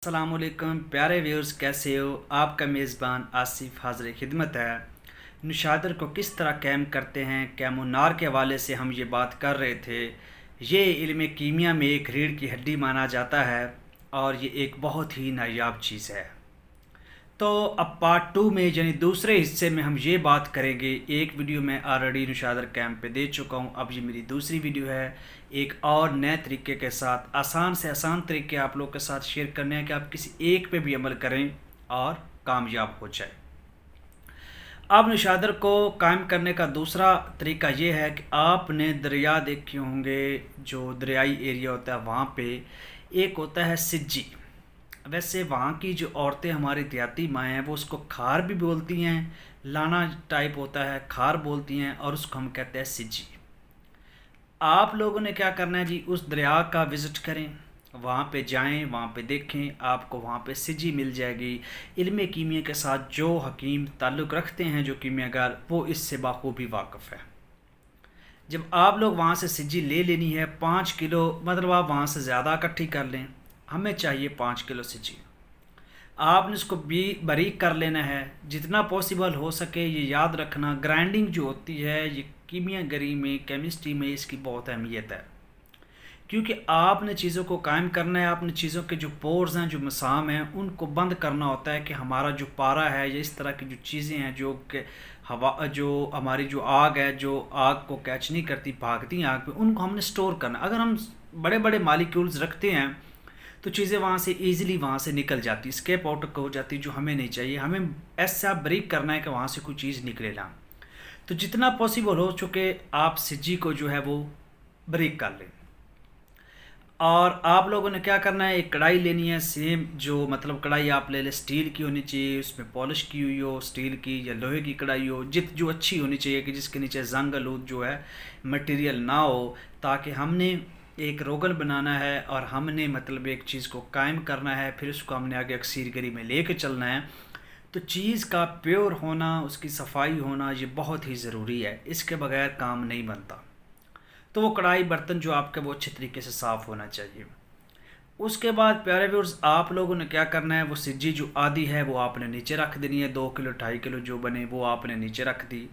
अस्सलाम वालेकुम प्यारे व्यूअर्स, कैसे हो। आपका मेज़बान आसिफ हाज़िर खिदमत है। नुशादर को किस तरह कैम करते हैं, कैमोनार के हवाले से हम ये बात कर रहे थे। ये इल्म कीमिया में एक रीढ़ की हड्डी माना जाता है और ये एक बहुत ही नायाब चीज़ है। तो अब पार्ट 2 में यानी दूसरे हिस्से में हम ये बात करेंगे। एक वीडियो मैं ऑलरेडी नुशादर कैंप पे दे चुका हूँ, अब ये मेरी दूसरी वीडियो है एक और नए तरीके के साथ। आसान से आसान तरीके आप लोग के साथ शेयर करने हैं कि आप किसी एक पे भी अमल करें और कामयाब हो जाए। अब नुशादर को कायम करने का दूसरा तरीका ये है कि आपने दरिया देखे होंगे, जो दरियाई एरिया होता है वहाँ पे एक होता है सिज्जी। वैसे वहाँ की जो औरतें हमारी देहाती माएँ हैं वो उसको खार भी बोलती हैं, लाना टाइप होता है, खार बोलती हैं, और उसको हम कहते हैं सिज्जी। आप लोगों ने क्या करना है जी, उस दरिया का विज़िट करें, वहाँ पे जाएं, वहाँ पे देखें, आपको वहाँ पे सिज्जी मिल जाएगी। इल्म कीमिया के साथ जो हकीम ताल्लुक़ रखते हैं, जो कीमियागार, वो इससे बाखूबी वाक़फ़ है। जब आप लोग वहाँ से सिज्जी ले लेनी है 5 किलो, मतलब आप वहाँ से ज़्यादा इकट्ठी कर लें, हमें चाहिए 5 किलो सिज्जी। आपने इसको भी बारीक कर लेना है जितना पॉसिबल हो सके। ये याद रखना, ग्राइंडिंग जो होती है ये कीमियागरी में, केमिस्ट्री में इसकी बहुत अहमियत है, क्योंकि आपने चीज़ों को कायम करना है। आपने चीज़ों के जो पोर्स हैं, जो मसाम हैं, उनको बंद करना होता है कि हमारा जो पारा है या इस तरह की जो चीज़ें हैं, जो कि हवा, जो हमारी जो आग है, जो आग को कैच नहीं करती, भागती हैं आग पे, उनको हमने स्टोर करना। अगर हम बड़े बड़े मालिक्यूल्स रखते हैं तो चीज़ें वहाँ से ईज़िली वहाँ से निकल जाती, स्केप आउट हो जाती, जो हमें नहीं चाहिए। हमें ऐसा ब्रेक करना है कि वहाँ से कोई चीज़ निकले ना। तो जितना पॉसिबल हो चुके आप सिज्जी को जो है वो ब्रेक कर लें। और आप लोगों ने क्या करना है, एक कढ़ाई लेनी है, सेम जो मतलब कढ़ाई आप ले लें, स्टील की होनी चाहिए, उसमें पॉलिश की हुई हो, स्टील की या लोहे की कढ़ाई हो, जो अच्छी होनी चाहिए कि जिसके नीचे जंग आलूद जो है मटेरियल ना हो, ताकि हमने एक रोगन बनाना है और हमने मतलब एक चीज़ को कायम करना है, फिर उसको हमने आगे अक्सीरगरी में लेके चलना है। तो चीज़ का प्योर होना, उसकी सफाई होना, ये बहुत ही ज़रूरी है, इसके बगैर काम नहीं बनता। तो वो कढ़ाई बर्तन जो आपका वो अच्छे तरीके से साफ़ होना चाहिए। उसके बाद प्यारे व्यूअर्स, आप लोगों ने क्या करना है, वो सिज्जी जो आधी है वो आपने नीचे रख देनी है। 2 किलो 2.5 किलो जो बने वो आपने नीचे रख दी।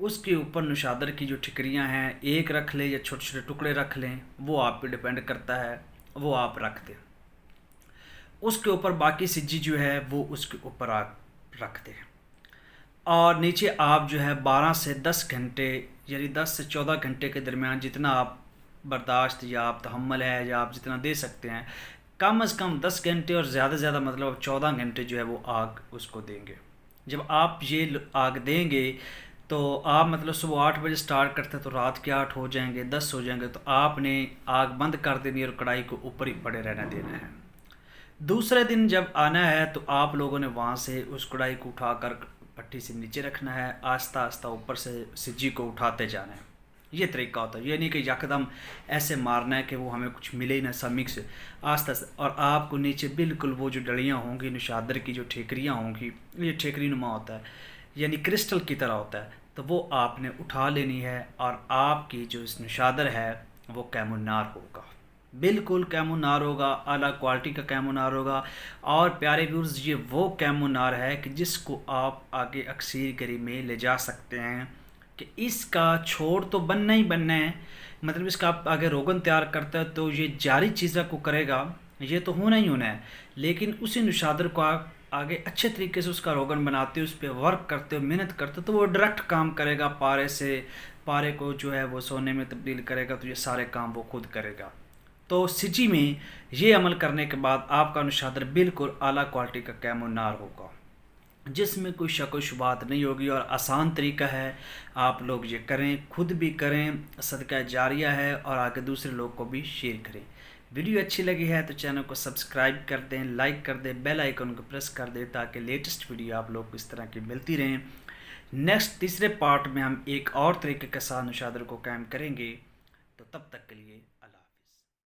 उसके ऊपर नुशादर की जो ठिकरियाँ हैं, एक रख लें या छोटे छोटे टुकड़े रख लें, वो आप पे डिपेंड करता है, वो आप रख दें। उसके ऊपर बाकी सिज्जी जो है वो उसके ऊपर आप रख दें। और नीचे आप जो है 12 से 10 घंटे यानी 10 से 14 घंटे के दरमियान जितना आप बर्दाश्त या आप तहम्मुल है या आप जितना दे सकते हैं, कम से कम 10 घंटे और ज़्यादा से ज़्यादा मतलब 14 घंटे जो है वो आग उसको देंगे। जब आप ये आग देंगे तो आप मतलब सुबह 8 बजे स्टार्ट करते हैं तो रात के 8 हो जाएंगे, 10 हो जाएंगे, तो आपने आग बंद कर देनी है और कढ़ाई को ऊपर ही पड़े रहना देना है। दूसरे दिन जब आना है तो आप लोगों ने वहाँ से उस कढ़ाई को उठाकर भट्टी से नीचे रखना है, आस्ता आस्ता ऊपर से सिज्जी को उठाते जाना है। ये तरीका होता है, ये नहीं कि यकदम ऐसे मारना है कि वो हमें कुछ मिले ही ना, सब मिक्स आस्ता आस्ता। और आपको नीचे बिल्कुल वो जो डलियाँ होंगी, नुशादर की जो ठेकरियाँ होंगी, ये ठेकरी नुमा होता है यानी क्रिस्टल की तरह होता है, तो वो आपने उठा लेनी है और आपकी जो इस नुशादर है वो कैमोनार होगा, बिल्कुल कैमोनार होगा, आला क्वालिटी का कैमोनार होगा। और प्यारे व्यूअर्स, ये वो कैमोनार है कि जिसको आप आगे अक्सीरगरी में ले जा सकते हैं कि इसका छोड़ तो बनना ही बनना है, मतलब इसका आप आगे रोगन तैयार करते हैं तो ये जारी चीज़ों को करेगा, ये तो होना ही होना है। लेकिन उसी नुशादर को आप आगे अच्छे तरीके से उसका रोगन बनाते हो, उस पर वर्क करते हो, मेहनत करते हो, तो वो डायरेक्ट काम करेगा पारे से। पारे को जो है वो सोने में तब्दील करेगा, तो ये सारे काम वो खुद करेगा। तो सिज्जी में ये अमल करने के बाद आपका नुशादर बिल्कुल आला क्वालिटी का कैमोनार होगा, जिसमें कोई शक व शुबात नहीं होगी। और आसान तरीका है, आप लोग ये करें, खुद भी करें, सदका जारिया है, और आगे दूसरे लोग को भी शेयर करें। वीडियो अच्छी लगी है तो चैनल को सब्सक्राइब कर दें, लाइक कर दें, बेल आइकन को प्रेस कर दें, ताकि लेटेस्ट वीडियो आप लोग को इस तरह की मिलती रहें। नेक्स्ट तीसरे पार्ट में हम एक और तरीके के साथ नुशादर को कायम करेंगे। तो तब तक के लिए